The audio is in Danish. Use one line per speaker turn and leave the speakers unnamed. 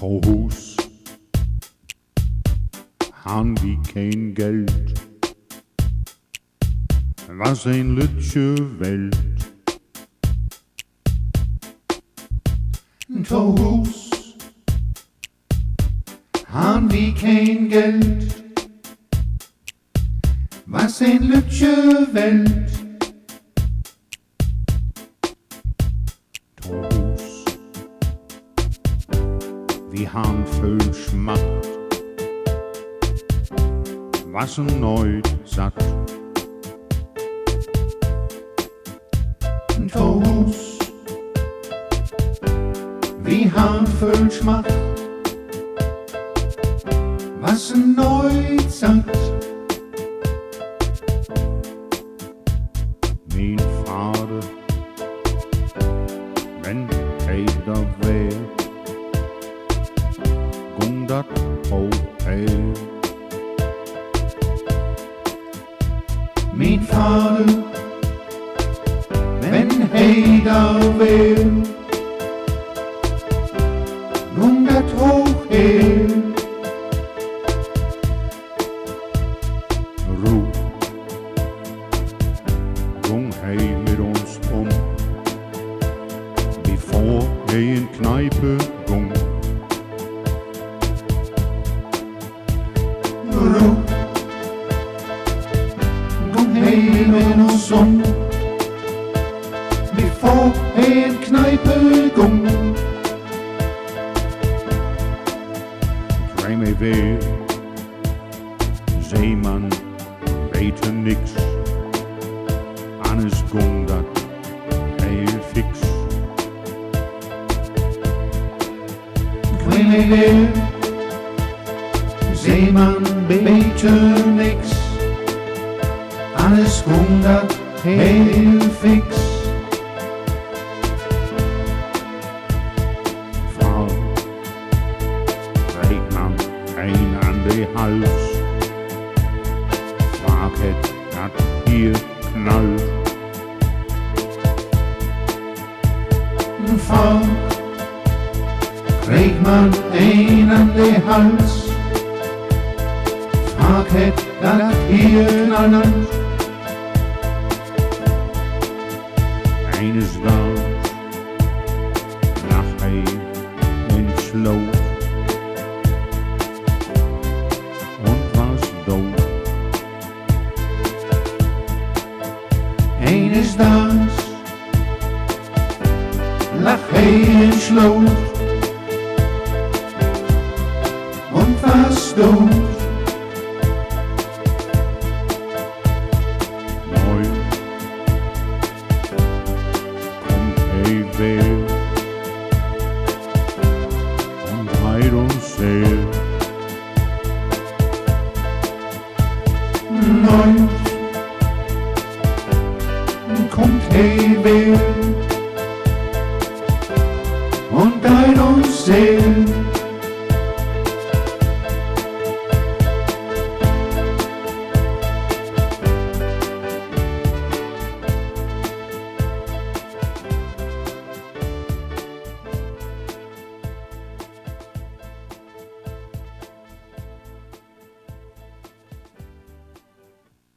Torhus han vi kein Geld. Was ein LÜTTJE Welt. Torhus han vi kein Geld. Was ein LÜTTJE Welt. Torhus vi han følt smagt. Was ein Neut satt. Torhus vi han følt smagt. Was ein Neut satt. Min fader, men der vær, gundat og her. Min fader, men der vær, gundat og her. Ro, gung hej med ons om. Vi får en knejpe gung. Ro, gung hej med ons om. Vi får en knejpe gung. Drej mig ved, zeeman weet niks. Alles gung dat heel fix. Drej mig ved, zeeman weet niks. Alles gung dat heel fix. Frau, kreeg man een aan de hals. Frag het dat hier knallt. Frau, kreeg man een aan de hals. Frag het dat hier knallt. Eines Tages lag hij in Sloot und was dood. Eines Tages lag hij in Sloot und was dood. Weer und heil uns sehr.